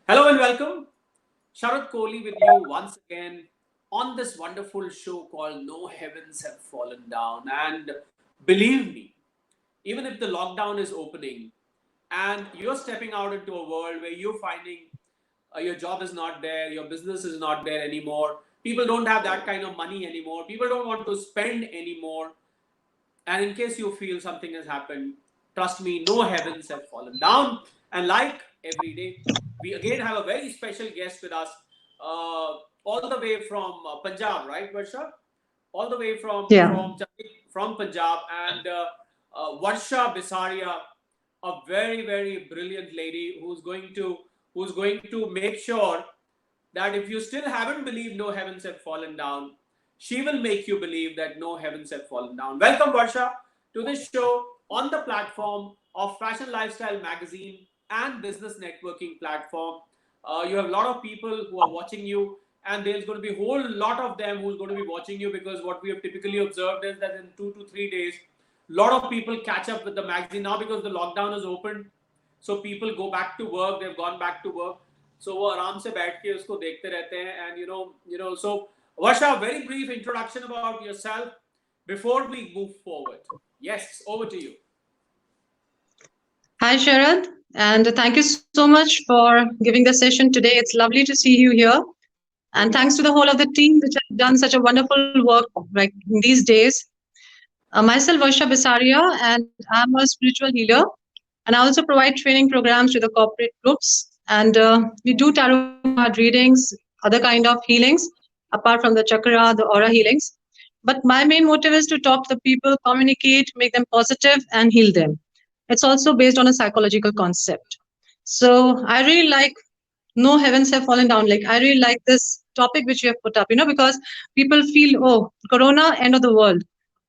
Hello and welcome. Sharad Kohli with you once again on this wonderful show called No Heavens Have Fallen Down. And believe me, even if the lockdown is opening and you're stepping out into a world where you're finding your job is not there, your business is not there anymore, people don't have that kind of money anymore, people don't want to spend anymore, and in case you feel something has happened, trust me, no heavens have fallen down. And like every day, we again have a very special guest with us, all the way from Punjab, right, Varsha? All the way Yeah. from Punjab, and Varsha Bisaria, a very brilliant lady who's going to make sure that if you still haven't believed no heavens have fallen down, she will make you believe that no heavens have fallen down. Welcome, Varsha, to this show on the platform of Fashion Lifestyle Magazine and Business Networking platform. You have a lot of people who are watching you, and there's going to be a whole lot of them who's going to be watching you because what we have typically observed is that in 2 to 3 days, a lot of people catch up with the magazine now because the lockdown is opened. So people go back to work. They've gone back to work. So वो आराम से बैठ के उसको देखते रहते हैं, and you know. So Varsha, very brief introduction about yourself before we move forward. Yes, over to you. Hi, Sharad, and thank you so much for giving the session today. It's lovely to see you here. And thanks to the whole of the team, which has done such a wonderful work like these days. Myself, Varsha Bisaria, and I'm a spiritual healer. And I also provide training programs to the corporate groups. And we do tarot card readings, other kind of healings, apart from the chakra, the aura healings. But my main motive is to talk to the people, communicate, make them positive, and heal them. It's also based on a psychological concept. So I really like no heavens have fallen down. Like I really like this topic which you have put up, because people feel, oh, Corona, end of the world.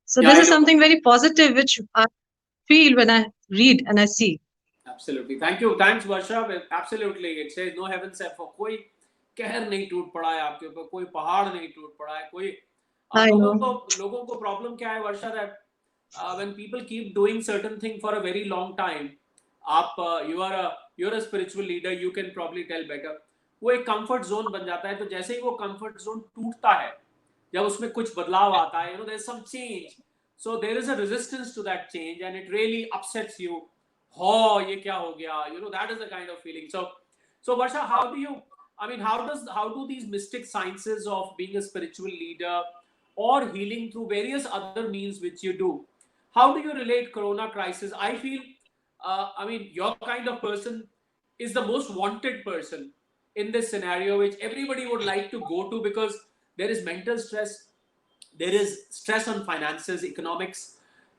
So Yeah, this I is know. something very positive which I feel when I read and I see. Absolutely. Thank you. Thanks, Varsha. Absolutely. It says no heaven से for कोई कहर नहीं टूट पड़ा है आपके ऊपर, कोई पहाड़ नहीं टूट पड़ा है, कोई अब I know. लोगों को प्रॉब्लम क्या है वर्षा, that when people keep doing certain thing for a very long time, आप you're a spiritual leader, you can probably tell better, वो एक कंफर्ट जोन बन जाता है, तो जैसे ही वो कंफर्ट जोन टूटता है, जब उसमें कुछ बदलाव आता है, there is some change, so there is a resistance to that change and it really upsets you. Oh, ये क्या हो गया, that is the kind of feeling. So Varsha, how do you, I mean, how do these mystic sciences of being a spiritual leader or healing through various other means which you do, how do you relate corona crisis? I feel, I mean, your kind of person is the most wanted person in this scenario, which everybody would like to go to, because there is mental stress, there is stress on finances, economics,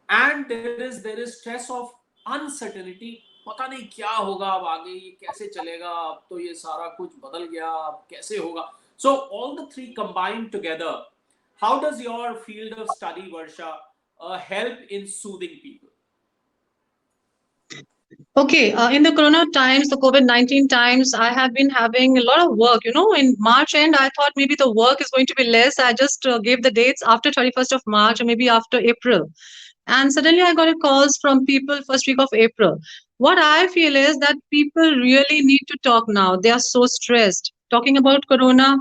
and there is stress of uncertainty. पता नहीं क्या होगा अब आगे, ये कैसे चलेगा, अब तो ये सारा कुछ बदल गया, अब कैसे होगा. So all the three combined together, how does your field of study, Varsha, help in soothing people? Okay, in the Corona times, the COVID-19 times, I have been having a lot of work. In March end, I thought maybe the work is going to be less. I just gave the dates after 31st of March or maybe after April. And suddenly I got a calls from people first week of April. What I feel is that people really need to talk now. They are so stressed. Talking about Corona,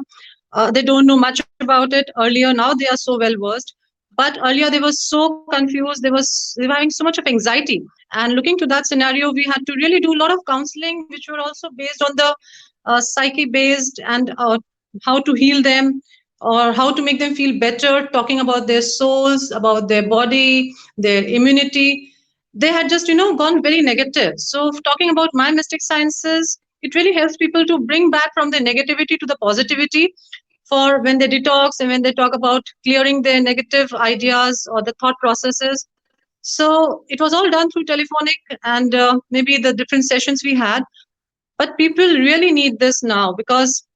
they don't know much about it earlier. Now they are so well versed. But earlier they were so confused. They were having so much of anxiety. And looking to that scenario, we had to really do a lot of counseling, which were also based on the psyche based and how to heal them or how to make them feel better, talking about their souls, about their body, their immunity. They had just, gone very negative. So, talking about my mystic sciences, it really helps people to bring back from the negativity to the positivity for when they detox and when they talk about clearing their negative ideas or the thought processes. So it was all done through telephonic and maybe the different sessions we had. But people really need this now because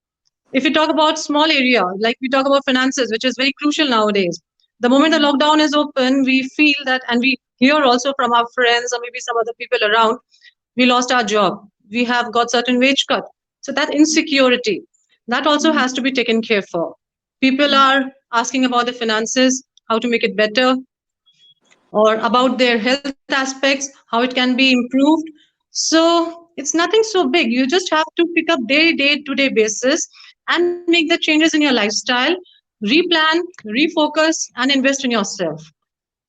if we talk about small area, like we talk about finances, which is very crucial nowadays, the moment the lockdown is open, we feel that, and we hear also from our friends or maybe some other people around, we lost our job. We have got certain wage cut. So that insecurity, that also has to be taken care for. People are asking about the finances, how to make it better, or about their health aspects, how it can be improved. So It's nothing so big. You just have to pick up day-to-day basis and make the changes in your lifestyle, replan, refocus, and invest in yourself.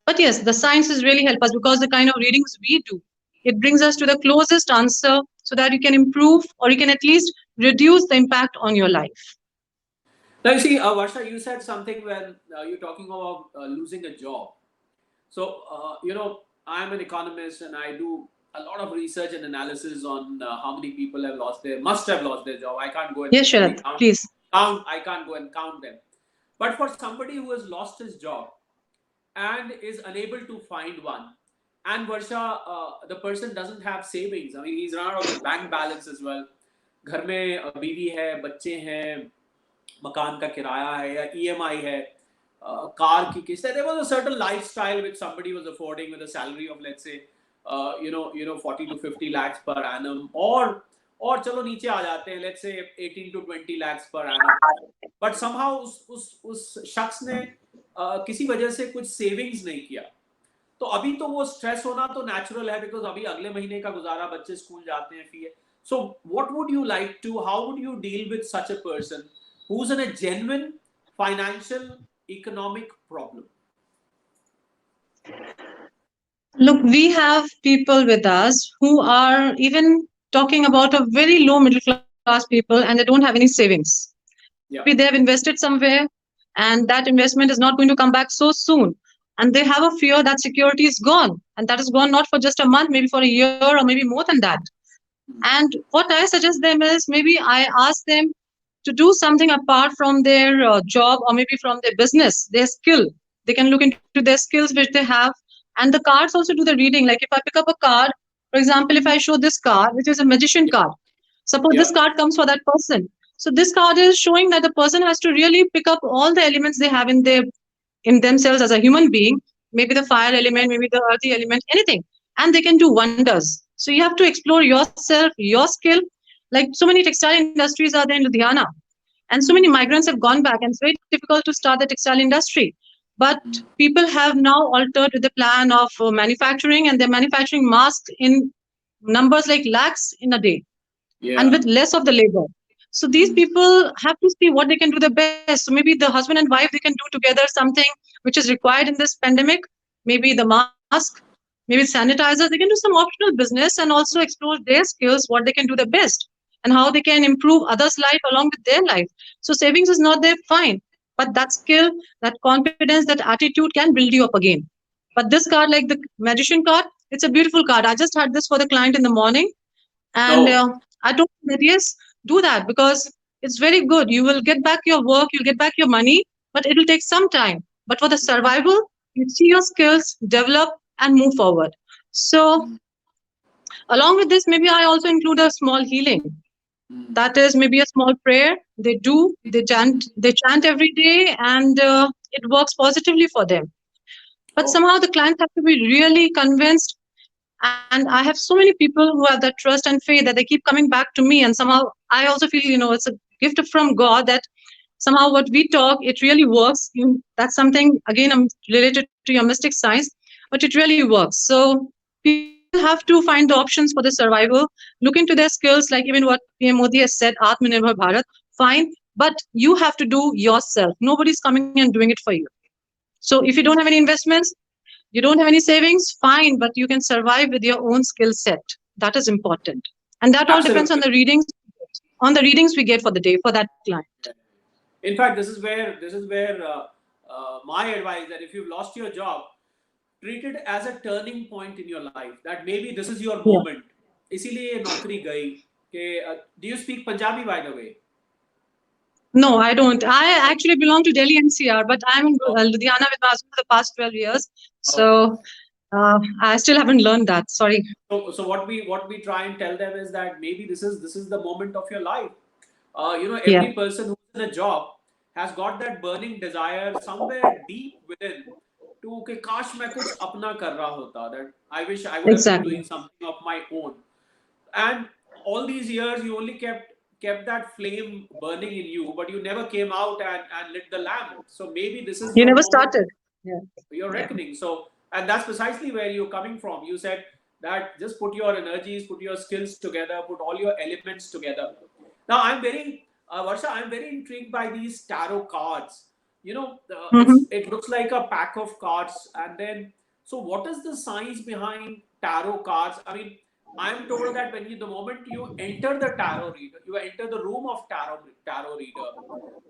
But yes, the sciences really help us because the kind of readings we do, it brings us to the closest answer so that you can improve or you can at least reduce the impact on your life. Now, you see, Varsha, you said something when you're talking about losing a job. So, I'm an economist and I do a lot of research and analysis on how many people must have lost their job. I can't go and Yes, physically Sharad, please. I can't go and count them. But for somebody who has lost his job and is unable to find one, and Varsha, the person doesn't have savings. I mean, he's run out of the bank balance as well. घर में बीवी है, बच्चे हैं, मकान का किराया है या ईएमआई है, कार की किस्त है. There was a certain lifestyle which somebody was affording with a salary of, let's say, 40 to 50 lakhs per annum, और चलो नीचे आ जाते हैं, let's say 18 to 20 lakhs per annum. But somehow उस शख्स ने किसी वजह से कुछ सेविंग्स नहीं किया. तो अभी तो वो स्ट्रेस होना तो नेचुरल है, बिकॉज अभी अगले महीने का गुजारा, बच्चे स्कूल जाते हैं, फी है. So what would you like to, how would you deal with such a person who's in a genuine financial economic problem? Look, we have people with us who are even talking about a very low middle class people and they don't have any savings. Maybe Yeah. they have invested somewhere and that investment is not going to come back so soon. And they have a fear that security is gone. And that is gone not for just a month, maybe for a year or maybe more than that. And what I suggest them is maybe I ask them to do something apart from their job or maybe from their business, their skill. They can look into their skills which they have. And the cards also do the reading. Like if I pick up a card, for example, if I show this card, which is a magician card, suppose this Yeah. card comes for that person. So this card is showing that the person has to really pick up all the elements they have in themselves as a human being, maybe the fire element, maybe the earthy element, anything, and they can do wonders. So you have to explore yourself, your skill. Like so many textile industries are there in Ludhiana, and so many migrants have gone back, and it's very difficult to start the textile industry. But people have now altered with the plan of manufacturing, and they're manufacturing masks in numbers like lakhs in a day and Yeah. with less of the labor. So these people have to see what they can do the best. So maybe the husband and wife, they can do together something which is required in this pandemic. Maybe the mask, maybe sanitizer. They can do some optional business and also explore their skills, what they can do the best, and how they can improve others' life along with their life. So savings is not there, fine. But that skill, that confidence, that attitude can build you up again. But this card, like the magician card, it's a beautiful card. I just had this for the client in the morning and No. I told him that yes, do that because it's very good. You will get back your work, you'll get back your money, but it will take some time. But for the survival, you see your skills, develop, and move forward. So, along with this, maybe I also include a small healing. That is maybe a small prayer. They chant every day, and it works positively for them. But Oh. somehow the clients have to be really convinced, and I have so many people who have that trust and faith that they keep coming back to me, and somehow I also feel, it's a gift from God that somehow what we talk, it really works. That's something, again, I'm related to your mystic science, but it really works. So people have to find the options for the survival, look into their skills, like even what PM Modi has said, Atmanirbhar Bharat, fine, but you have to do yourself. Nobody's coming and doing it for you. So if you don't have any investments, you don't have any savings, fine, but you can survive with your own skill set. That is important. And that all depends Absolutely. on the readings we get for the day for that client. In fact, this is where my advice that if you've lost your job, treat it as a turning point in your life. That maybe this is your Yeah. moment. इसीलिए ये नौकरी गई कि do you speak Punjabi, by the way? No, I don't. I actually belong to Delhi NCR, but I'm in Oh, Ludhiana with my husband for the past 12 years. okay. So I still haven't learned that. Sorry. So what we try and tell them is that maybe this is the moment of your life. Yeah, Every person who's in a job has got that burning desire somewhere deep within to कि काश मैं कुछ अपना कर रहा होता, that I wish I would have been exactly. doing something of my own. And all these years you only kept that flame burning in you, but you never came out and lit the lamp. So maybe this is You your never moment, started. Yeah, your yeah, reckoning. So, and that's precisely where you're coming from. You said that just put your energies, put your skills together, put all your elements together. Now, Varsha, I'm very intrigued by these tarot cards. Mm-hmm. it looks like a pack of cards, and then, so what is the science behind tarot cards? I mean, I'm told that the moment you enter the tarot reader, you enter the room of tarot reader,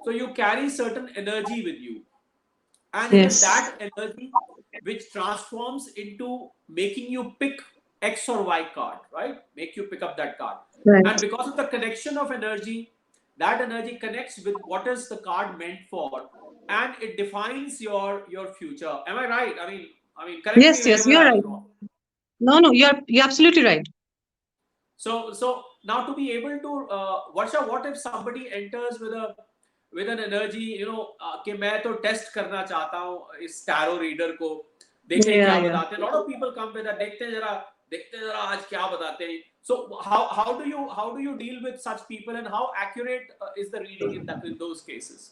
so you carry certain energy with you, and it is Yes. that energy which transforms into making you pick X or Y card, right? Make you pick up that card. Right. And because of the connection of energy, that energy connects with what is the card meant for, and it defines your future. Am I right? I mean, correct me Yes, yes, wherever you're I right. am wrong. No, no, you're absolutely right. So now, to be able to, Varsha, what if somebody enters with an energy, कि मैं तो test करना चाहता हूँ इस tarot reader को, देखें Yeah, क्या yeah. बताते हैं. Lot of people come with that, देखते हैं जरा आज क्या बताते हैं. So how do you deal with such people, and how accurate is the reading in those cases?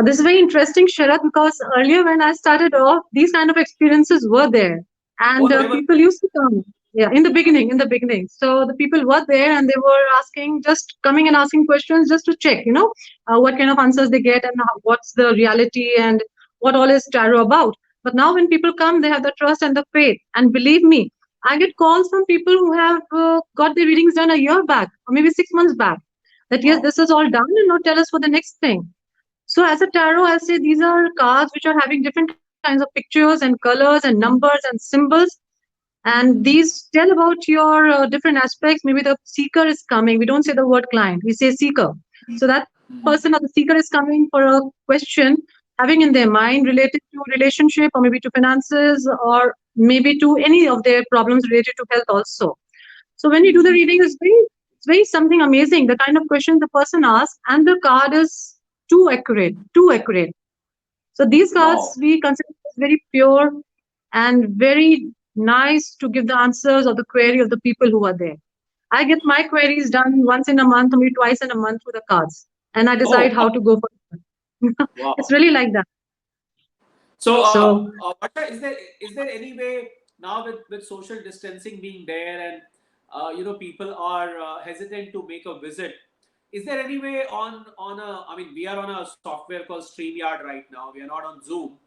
This is very interesting, Sharat, because earlier when I started off, these kind of experiences were there, and Oh, they were. people used to come. Yeah, in the beginning. So the people were there, and they were asking, just coming and asking questions, just to check, what kind of answers they get, and what's the reality, and what all is tarot about. But now, when people come, they have the trust and the faith, and believe me, I get calls from people who have got their readings done a year back, or maybe 6 months back. That yes, Wow. this is all done, and now tell us for the next thing. So as a tarot, I'll say these are cards which are having different kinds of pictures and colors and numbers and symbols. And these tell about your different aspects. Maybe the seeker is coming. We don't say the word client, we say seeker. So that person or the seeker is coming for a question, having in their mind related to relationship, or maybe to finances, or maybe to any of their problems related to health also. So when you do the reading, it's very something amazing. The kind of question the person asks, and the card is too accurate, too accurate. So these cards Wow. we consider as very pure and very nice to give the answers of the query of the people who are there. I get my queries done once in a month, or maybe twice in a month through the cards, and I decide Oh, how to go for it. It's wow. really like that. So, So Varsha, is there any way now, with social distancing being there, and people are hesitant to make a visit? Is there any way on a? I mean, we are on a software called StreamYard right now. We are not on Zoom.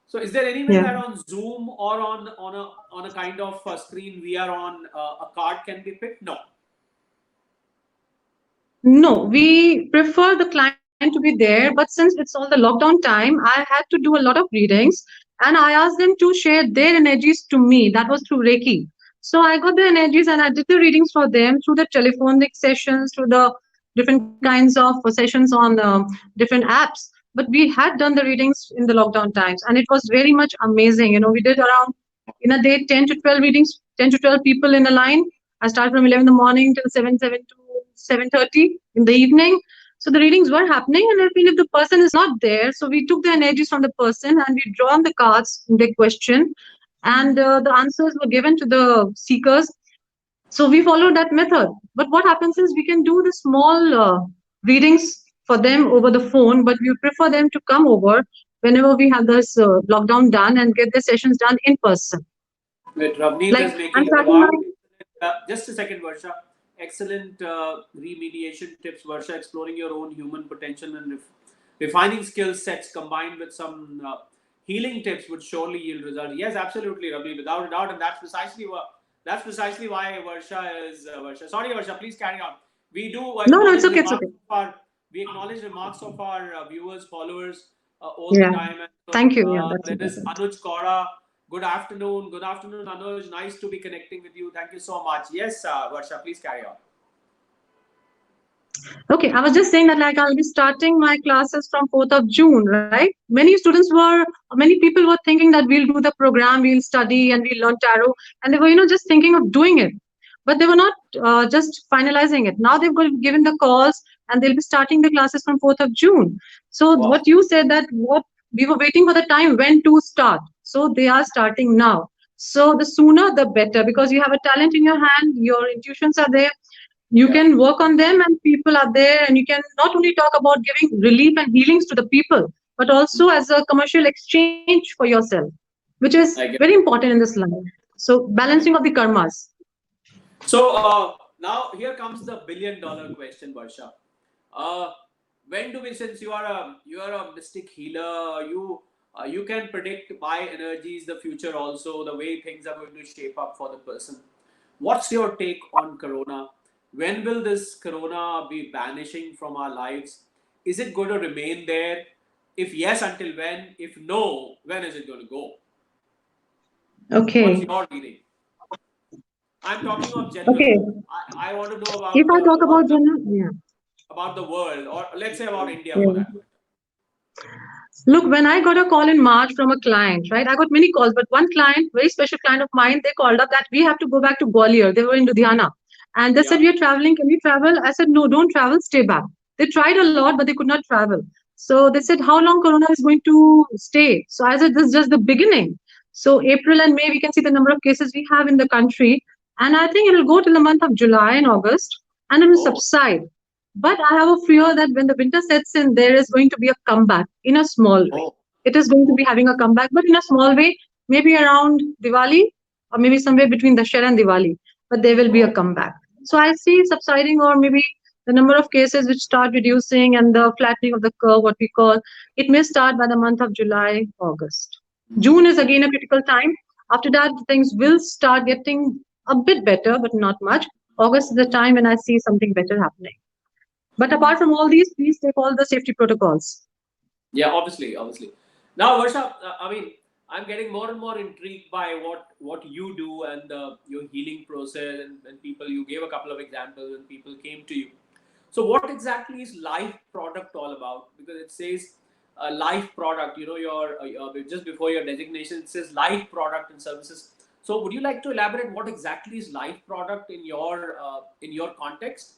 So, is there any way yeah. that on Zoom or on a kind of screen we are on, a card can be picked? No. No, we prefer the client to be there, but since it's all the lockdown time, I had to do a lot of readings, and I asked them to share their energies to me. That was through Reiki. So I got the energies and I did the readings for them through the telephonic sessions, through the different kinds of sessions on different apps. But we had done the readings in the lockdown times, and it was very much amazing. We did around in a day 10 to 12 readings, 10 to 12 people in a line. I started from 11 in the morning till 7 to 7:30 in the evening. So the readings were happening, and I feel if the person is not there, so we took the energies from the person and we drawn the cards in their question, and the answers were given to the seekers. So we followed that method. But what happens is we can do the small readings for them over the phone, but we prefer them to come over whenever we have this lockdown done and get the sessions done in person. Wait, Ravneet Like is I'm making a starting remark. my Just a second, Varsha. Excellent remediation tips, Varsha. Exploring your own human potential and refining skill sets combined with some healing tips would surely yield results. Yes, absolutely, Ravi, without a doubt, and that's precisely why Varsha is Varsha. Sorry, Varsha. Please carry on. We do no, no, it's acknowledge okay, it's remarks okay. of our we acknowledge remarks of our viewers, followers all the Yeah. time. And so Thank you. Yeah, that's there is important. Anuj Kaura. Good afternoon. Good afternoon, Anuj. Nice to be connecting with you. Thank you so much. Yes, Varsha, please carry on. Okay, I was just saying that like I'll be starting my classes from 4th of June, right? Many people were thinking that we'll do the program, we'll study and we'll learn tarot, and they were, just thinking of doing it, but they were not just finalizing it. Now they've got given the calls and they'll be starting the classes from 4th of June. So Wow. what you said that what we were waiting for the time when to start. So they are starting now. So the sooner the better because you have a talent in your hand, your intuitions are there, you Yeah, can work on them and people are there and you can not only talk about giving relief and healings to the people but also as a commercial exchange for yourself, which is I get very important in this life. So balancing of the karmas. So now here comes the $1 billion question, Varsha. Uh, when do we, since you are a mystic healer, you can predict by energies the future also, the way things are going to shape up for the person. What's your take on Corona? When will this Corona be vanishing from our lives? Is it going to remain there? If yes, until when? If no, when is it going to go? What's Okay. your reading? I'm talking of general. Okay. I want to know If about I talk about the general, yeah. about the world, or let's say about India for Yeah. that matter. Look, when I got a call in March from a client, right? I got many calls, but one client, very special client of mine, they called up that we have to go back to Gwalior. They were in Ludhiana. And they said, Yeah. we are traveling. Can we travel? I said, no, don't travel. Stay back. They tried a lot, but they could not travel. So they said, how long Corona is going to stay? So I said, this is just the beginning. So April and May, we can see the number of cases we have in the country. And I think it will go till the month of July and August, and it will Oh, subside. But I have a fear that when the winter sets in, there is going to be a comeback in a small way. oh, It is going to oh, be having a comeback, but in a small way, maybe around Diwali or maybe somewhere between Dashera and Diwali. But there will be a oh. comeback. So I see subsiding, or maybe the number of cases which start reducing and the flattening of the curve, what we call, it may start by the month of July, August. June is again a critical time. After that, things will start getting a bit better, but not much. August is the time when I see something better happening. But apart from all these, please take all the safety protocols. Yeah, obviously, obviously. Now, Varsha, I mean, I'm getting more and more intrigued by what you do and your healing process, and people. You gave a couple of examples, and people came to you. So, what exactly is Life Product all about? Because it says Life Product. You know, just before your designation, it says Life Product and Services. So, would you like to elaborate what exactly is Life Product in your context?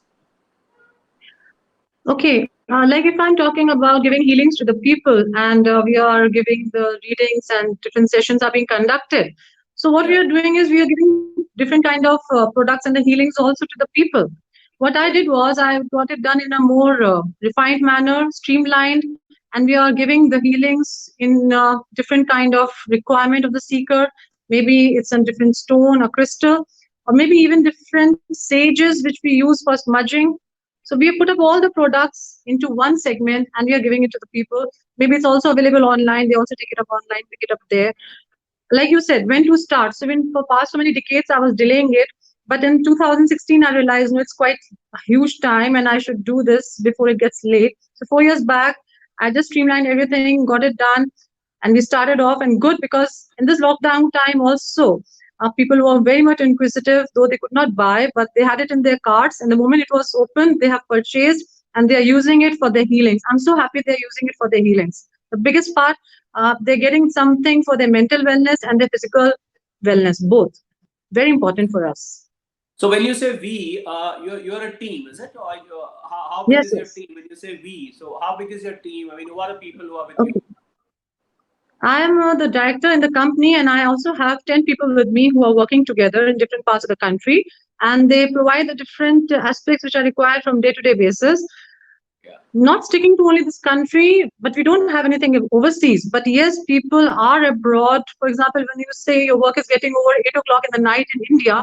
Okay, like if I'm talking about giving healings to the people, and we are giving the readings and different sessions are being conducted. So what we Yeah, are doing is we are giving different kind of products and the healings also to the people. What I yeah. did was I got it done in a more refined manner, streamlined, and we are giving the healings in different kind of requirement of the seeker. Maybe it's a different stone, a crystal, or maybe even different sages which we use for smudging. So we have put up all the products into one segment and we are giving it to the people. Maybe it's also available online. They also take it up online, pick it up there. Like you said, when to start. So when for past so many decades I was delaying it, but in 2016 I realized no, it's quite a huge time and I should do this before it gets late. So 4 years back, I just streamlined everything, got it done, and we started off and good because in this lockdown time also people were very much inquisitive, though they could not buy, but they had it in their carts, and the moment it was open they have purchased and they are using it for their healings. I'm so happy they're using it for their healings. The biggest part, they're getting something for their mental wellness and their physical wellness, both very important for us. So when you say we, you're a team, is it? Or how big Yes, is your yes. team when you say we? So how big is your team? I mean, who are the people who are with you? Okay. I am the director in the company, and I also have 10 people with me who are working together in different parts of the country. And they provide the different aspects which are required from day to day basis. Yeah, Not sticking to only this country, but we don't have anything overseas. But yes, people are abroad. For example, when you say your work is getting over 8 o'clock in the night in India,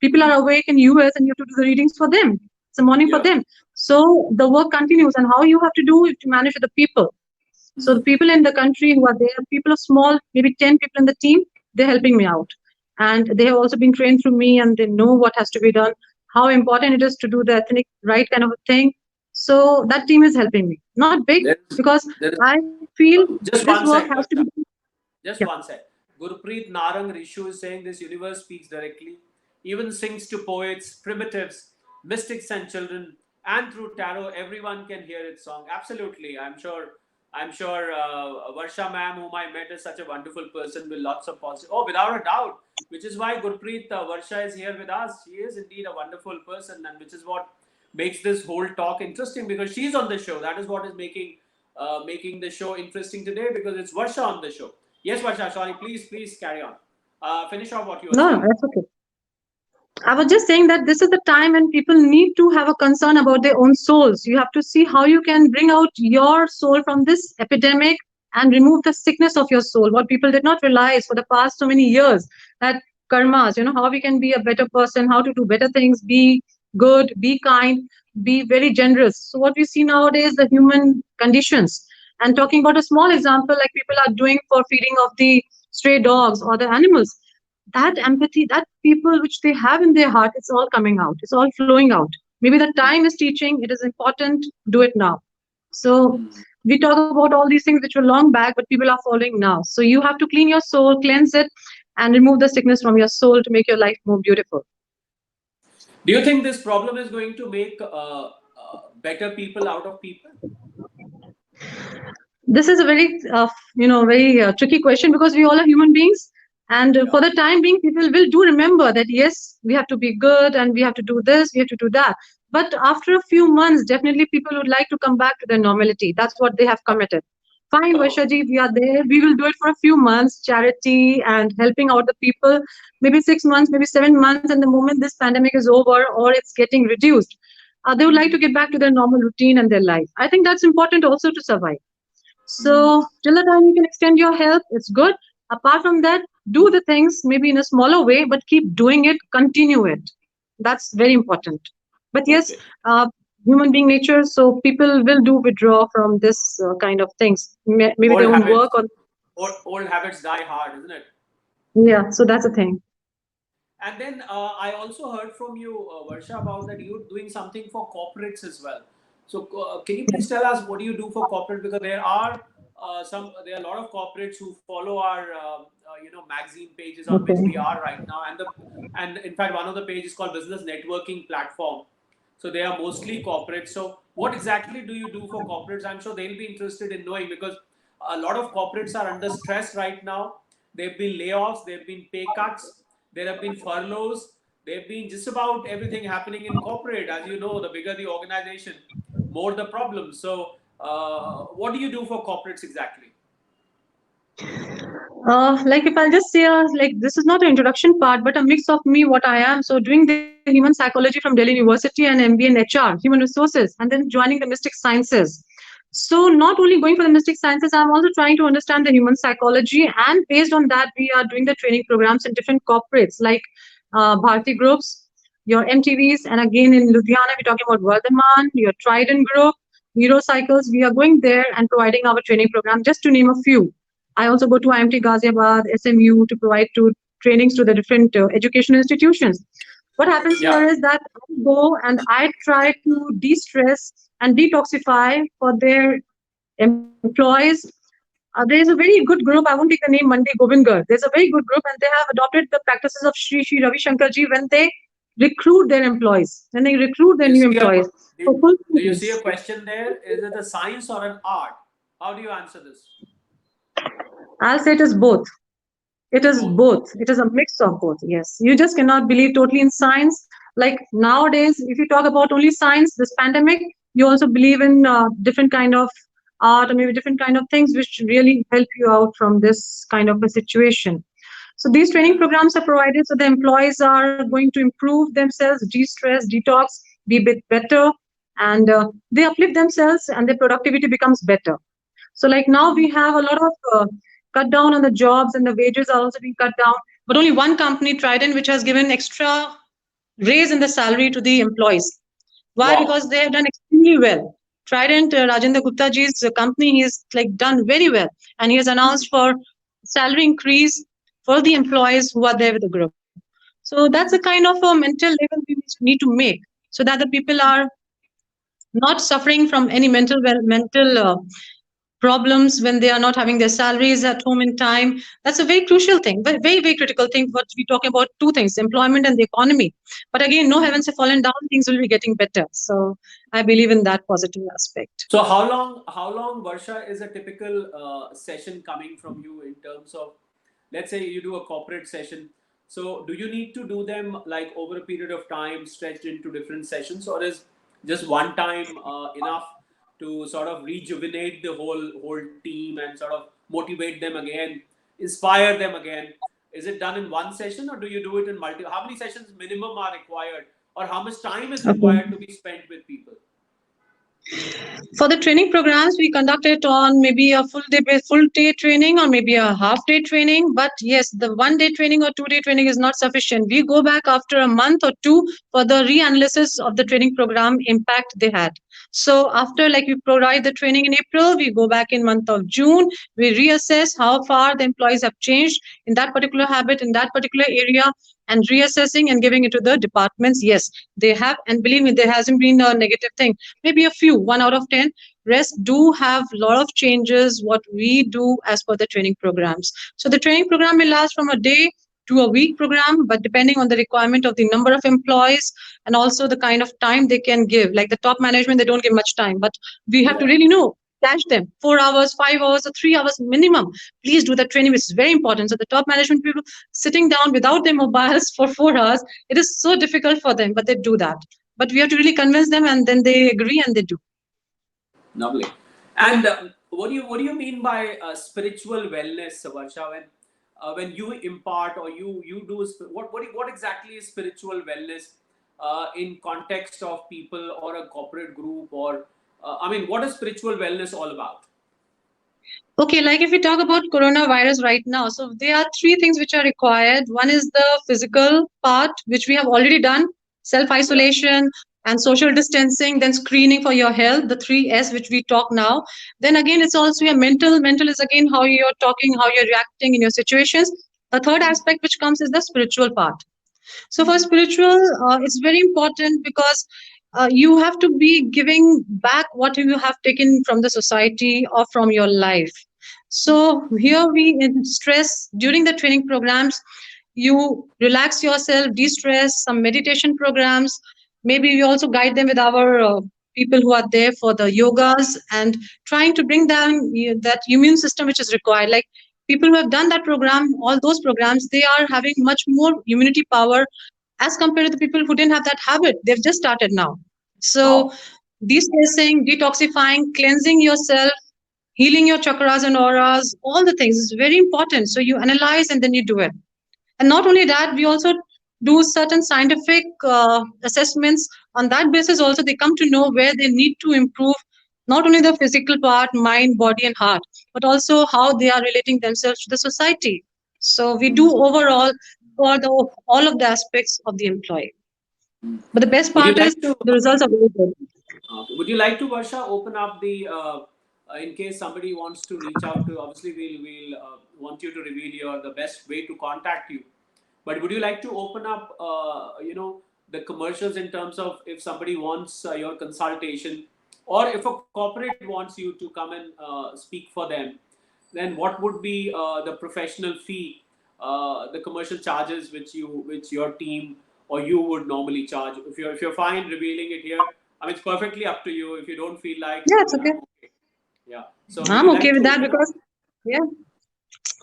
people are awake in US and you have to do the readings for them. It's a morning for yeah. them. So the work continues, and how you have to do it to manage with the people. So the people in the country who are there, people are small, maybe 10 people in the team, they're helping me out. And they have also been trained through me and they know what has to be done, how important it is to do the ethnic right kind of a thing. So that team is helping me. Not big, There's, because there's I feel just this one work sec, has to Varsha. be done. Just Yeah. one sec. Gurpreet Narang Rishu is saying this universe speaks directly, even sings to poets, primitives, mystics, and children. And through tarot, everyone can hear its song. Absolutely, I'm sure. I'm sure Varsha ma'am, whom I met, is such a wonderful person with lots of positive. Oh, without a doubt. Which is why Gurpreet Varsha is here with us. She is indeed a wonderful person, and which is what makes this whole talk interesting because she's on the show. That is what is making the show interesting today because it's Varsha on the show. Yes, Varsha, sorry, please carry on. Finish off what you were No, saying. that's okay. I was just saying that this is the time when people need to have a concern about their own souls. You have to see how you can bring out your soul from this epidemic and remove the sickness of your soul. What people did not realize for the past so many years, that karmas, how we can be a better person, how to do better things, be good, be kind, be very generous. So what we see nowadays, the human conditions. And talking about a small example, like people are doing for feeding of the stray dogs or the animals, that empathy, that people which they have in their heart, it's all coming out. It's all flowing out. Maybe the time is teaching. It is important. Do it now. So Hmm. we talk about all these things which were long back, but people are following now. So you have to clean your soul, cleanse it, and remove the sickness from your soul to make your life more beautiful. Do you think this problem is going to make better people out of people? This is a very tricky question because we all are human beings. And Yeah. for the time being, people will do remember that, yes, we have to be good and we have to do this, we have to do that. But after a few months, definitely people would like to come back to their normality. That's what they have committed. Fine, Oh, Vaishaji, we are there. We will do it for a few months, charity and helping out the people, maybe 6 months, maybe 7 months. And the moment this pandemic is over or it's getting reduced, they would like to get back to their normal routine and their life. I think that's important also to survive. So till the time you can extend your health, it's good. Apart from that, do the things maybe in a smaller way, but keep doing it, continue it. That's very important. But yes, okay. uh, human being nature, so people will do withdraw from this kind of things. Maybe Old their own habits, work or old habits die hard, isn't it? yeah. So that's the thing. And then I also heard from you, Varsha, about that you're doing something for corporates as well. So can you please tell us what do you do for corporate? Because there are a lot of corporates who follow our magazine pages on which we Okay. are right now, and in fact one of the pages is called Business Networking Platform. So they are mostly corporates. So what exactly do you do for corporates? I'm sure they'll be interested in knowing because a lot of corporates are under stress right now. There've been layoffs, there've been pay cuts, there have been furloughs, there have been just about everything happening in corporate. As you know, the bigger the organization, more the problem. So, what do you do for corporates exactly? Like if I'll just say, like this is not an introduction part, but a mix of me, what I am. So doing the human psychology from Delhi University and MBA in HR, human resources, and then joining the Mystic Sciences. So not only going for the Mystic Sciences, I'm also trying to understand the human psychology, and based on that, we are doing the training programs in different corporates like Bharti Groups, your MTVs, and again in Ludhiana, we're talking about Vardhaman, your Trident Group, Neurocycles. We are going there and providing our training program, just to name a few. I also go to IMT Ghaziabad, SMU to provide trainings to the different educational institutions. What happens Yeah. here is that I go and I try to de-stress and detoxify for their employees. There is a very good group. I won't take the name Mandi Govindgarh. There's a very good group, and they have adopted the practices of Sri Ravi Shankar ji when they recruit their employees, when they recruit Do their you new see a employees. do, For full do you see a service. question there? Is it a science or an art? How do you answer this? I'll say it is both. It It's is both. both. It is a mix of both. Yes. You just cannot believe totally in science. Like nowadays, if you talk about only science, this pandemic, you also believe in different kind of art or maybe different kind of things which really help you out from this kind of a situation. So these training Yeah. programs are provided so the employees are going to improve themselves, de-stress, detox, be a bit better, and they uplift themselves and their productivity becomes better. So like now we have a lot of cut down on the jobs and the wages are also being cut down. But only one company, Trident, which has given extra raise in the salary to the employees. Why? Wow. Because they have done extremely well. Trident, Rajendra Gupta ji's company, he's like done very well, and he has announced for salary increase for the employees who are there with the group. So that's a kind of a mental level we need to make so that the people are not suffering from any mental problems when they are not having their salaries at home in time. That's a very crucial thing, but very, very critical thing. What we talk about two things, employment and the economy. But again, no heavens have fallen down, things will be getting better. So I believe in that positive aspect. So how long, Varsha, is a typical session coming from you in terms of, let's say you do a corporate session. So do you need to do them like over a period of time, stretched into different sessions, or is just one time enough to sort of rejuvenate the whole team and sort of motivate them again, inspire them again? Is it done in one session, or do you do it in multiple? How many sessions minimum are required, or how much time is required to Okay. be spent with people? For the training programs, we conduct it on maybe a full day training or maybe a half day training. But yes, the 1 day training or 2 day training is not sufficient. We go back after a month or two for the reanalysis of the training program impact they had. So after like we provide the training in April, we go back in month of June. We reassess how far the employees have changed in that particular habit in that particular area, and reassessing and giving it to the departments. Yes, they have, and believe me, there hasn't been a negative thing. Maybe a few, 1 out of 10. Rest do have a lot of changes what we do as per the training programs. So the training program will last from a day to a week program, but depending on the requirement of the number of employees and also the kind of time they can give. Like the top management, they don't give much time, but we have to Yeah. really know. Catch them 4 hours, 5 hours, or 3 hours minimum. Please do the training, which is very important. So the top management people sitting down without their mobiles for 4 hours, it is so difficult for them, but they do that. But we have to really convince them, and then they agree and they do. Lovely. And what do you mean by spiritual wellness, Varsha? When you impart or you do what exactly is spiritual wellness in context of people or a corporate group, or I mean, what is spiritual wellness all about? Okay, like if we talk about coronavirus right now, so there are three things which are required. One is the physical part, which we have already done, self Yeah. isolation and social distancing, then screening for your health, the three S which we talk now. Then again, it's also your mental. Mental is again how you're talking, how you're reacting in your situations. The third aspect which comes is the spiritual part. So for spiritual, it's very important because you have to be giving back what you have taken from the society or from your life. So here we stress during the training programs, you relax yourself, de-stress, some meditation programs. Maybe we also guide them with our people who are there for the yogas and trying to bring down that immune system which is required. Like people who have done that program, all those programs, they are having much more immunity power as compared to the people who didn't have that habit. They've just started now. So, Oh, de-stressing, detoxifying, cleansing yourself, healing your chakras and auras, all the things is very important. So, you analyze and then you do it. And not only that, we also do certain scientific assessments. On that basis, also, they come to know where they need to improve not only the physical part, mind, body, and heart, but also how they are relating themselves to the society. So, we do overall for the all of the aspects of the employee. But the best would you part is like to? the results are very good. Would you like to, Varsha, open up the in case somebody wants to reach out to? Obviously, we'll want you to reveal the best way to contact you. But would you like to open up, the commercials in terms of if somebody wants your consultation, or if a corporate wants you to come and speak for them, then what would be the professional fee, the commercial charges which your team or you would normally charge? If you're fine revealing it here, I mean, it's perfectly up to you. If you don't feel like, Yeah, I it's mean, okay. I'm okay. Yeah. So would I'm you okay like with to that open up? because, yeah,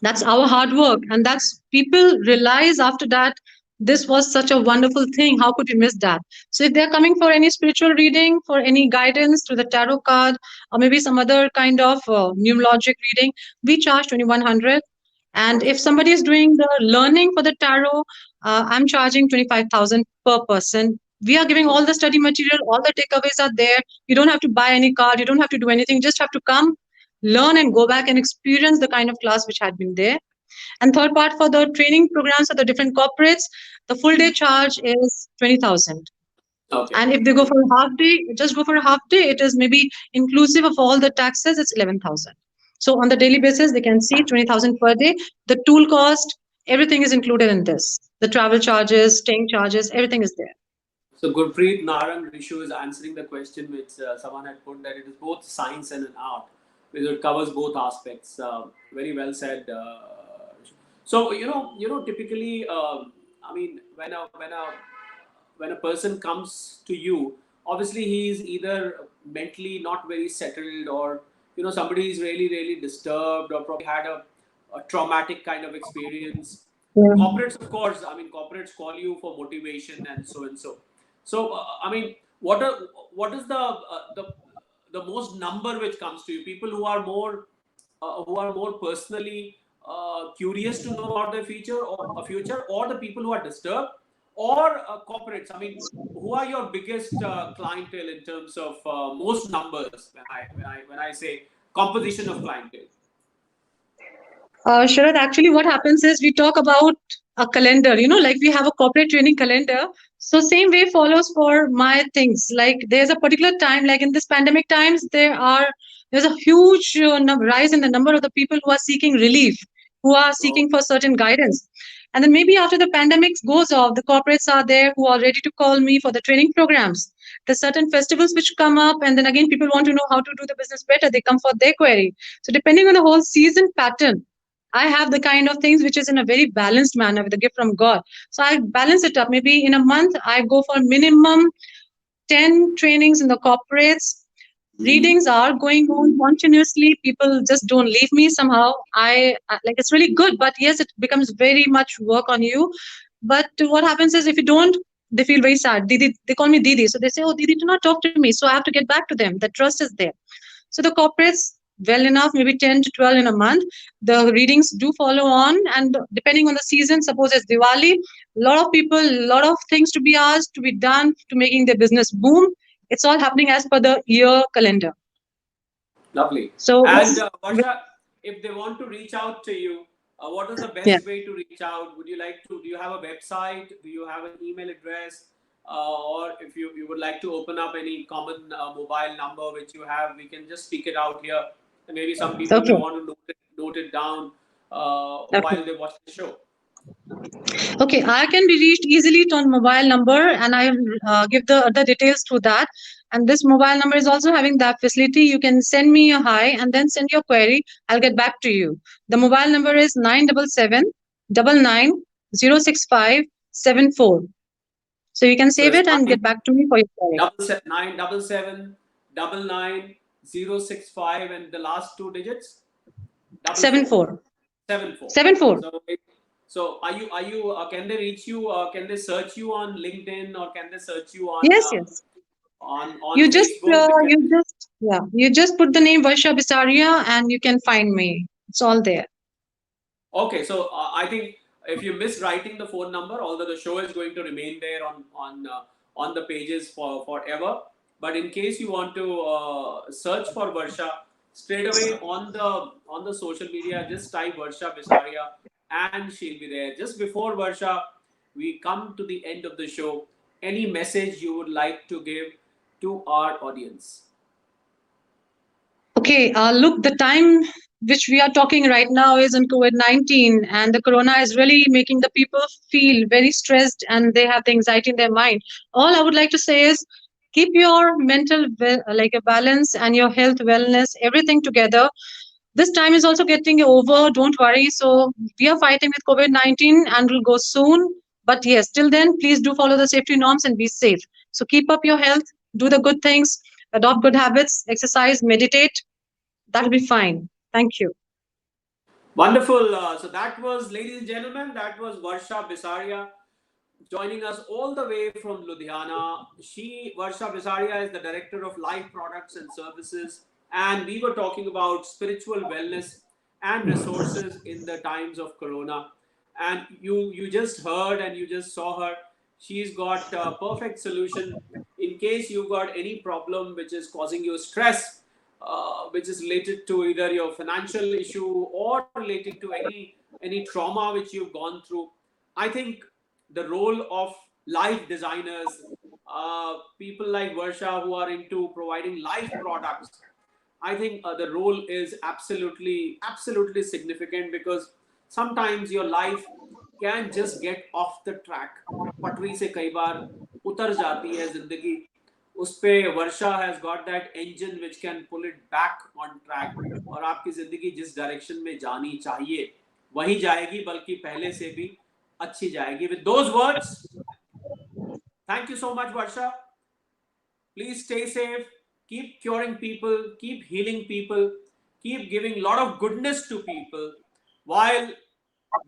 that's our hard work. And that's people realize after that, this was such a wonderful thing. How could we miss that? So if they're coming for any spiritual reading, for any guidance through the tarot card, or maybe some other kind of numerologic reading, we charge 2100. And if Okay. somebody is doing the learning for the tarot, I'm charging 25,000 per person. We are giving all Okay. the study material, all the takeaways are there. You don't have to buy any card, you don't have to do anything, just have to come, learn, and go back and experience the kind of class which had been there. And third part for the training programs for the different corporates, the full day charge is 20,000. Okay. And if they go for a half day, just go for a half day, it is maybe inclusive of all the taxes, it's 11,000. So on the daily basis, they can see 20,000 per day. The tool cost, everything is included in this. The travel charges, staying charges, everything is there. So Gurpreet Narang Rishu is answering the question which someone had put, that it is both science and an art, because it covers both aspects. Very well said. So typically, I mean, when a person comes to you, obviously he is either mentally not very settled, or somebody is really really disturbed, or probably had a traumatic kind of experience. Yeah. Corporates, of course, I mean, corporates call you for motivation and so and so. So I mean, what is the most number which comes to you? People who are more personally curious to know about their future, or the people who are disturbed, or corporates? I mean, who are your biggest clientele in terms of most numbers? When I say composition of clientele. Sharad, actually, what happens is we talk about a calendar, like we have a corporate training calendar. So same way follows for my things. Like there's a particular time, like in this pandemic times, there's a huge rise in the number of the people who are seeking relief, who are Oh, seeking for certain guidance. And then maybe after the pandemic goes off, the corporates are there who are ready to call me for the training programs. There's certain festivals which come up, and then again, people want to know how to do the business better. They come for their query. So depending on the whole season pattern, I have the kind of things which is in a very balanced manner with a gift from God. So I balance it up. Maybe in a month, I go for minimum 10 trainings in the corporates. Readings are going on continuously. People just don't leave me somehow. Like it's really good, but yes, it becomes very much work on you. But what happens is if you don't, they feel very sad. Didi, they call me Didi. So they say, oh, Didi, do not talk to me. So I have to get back to them. The trust is there. So the corporates, well enough, maybe 10 to 12 in a month. The readings do follow on, and depending on the season, suppose it's Diwali, a lot of people, a lot of things to be asked, to be done, to making their business boom. It's all happening as per the year calendar. lovely. So, And Varsha, if they want to reach out to you, what is the yeah. best way to reach out? Would you like to? Do you have a website? Do you have an email address? Or if you would like to open up any common mobile number which you have, we can just speak it out here. And maybe some people may Okay. want to note it down Okay. while they watch the show. Okay, I can be reached easily on mobile number, and I give the other details through that. And this mobile number is also having that facility. You can send me a hi and then send your query. I'll get back to you. The mobile number is 977 99 065 74. So you can So save it's it and get back to me for your query. 977 99 065 and the last two digits double Seven four four 74. seven four. So are you can they reach you, can they search you on LinkedIn, or can they search you Yes, yes. on Facebook? You just put the name Varsha Bisaria and you can find me. It's all there. Okay, so I think if you miss writing the phone number, although the show is going to remain there on the pages for forever, but in case you want to search for Varsha straight away on the social media, just type Varsha Bisaria and she'll be there. Just before Varsha, we come to the end of the show. Any message you would like to give to our audience? Okay, look, the time which we are talking right now is in COVID-19, and the corona is really making the people feel very stressed and they have the anxiety in their mind. All I would like to say is keep your mental like a balance and your health, wellness, everything together. This time is also getting over. Don't worry. So we are fighting with COVID-19 and will go soon. But yes, till then, please do follow the safety norms and be safe. So keep up your health, do the good things, adopt good habits, exercise, meditate. That'll be fine. Thank you. Wonderful. So that was, ladies and gentlemen, that was Varsha Bisaria joining us all the way from Ludhiana. Varsha Bisaria, is the director of Life Products and Services, and we were talking about spiritual wellness and resources in the times of Corona. And you just heard and you just saw her. She's got a perfect solution in case you've got any problem which is causing you stress, which is related to either your financial issue or related to any trauma which you've gone through. I think the role of life designers, people like Varsha who are into providing life products, I think the role is absolutely significant, because sometimes your life can just get off the track. पटरी से कई बार उतर जाती है जिंदगी. उस पे वर्षा has got that engine which can pull it back on track, और आपकी जिंदगी जिस डायरेक्शन में जानी चाहिए वही जाएगी, बल्कि पहले से भी अच्छी जाएगी. With those words, thank you so much, Varsha. Please stay safe. Keep curing people. Keep healing people. Keep giving a lot of goodness to people. While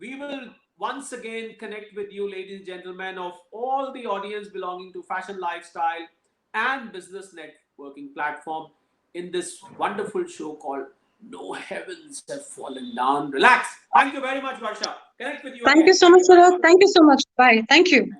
we will once again connect with you, ladies and gentlemen, of all the audience belonging to Fashion Lifestyle and Business Networking platform, in this wonderful show called No Heavens Have Fallen Down. Relax. Thank you very much, Varsha. Connect with you Thank you again. so Thank much, you very Sarah. much. Thank you so much. Bye. Thank you.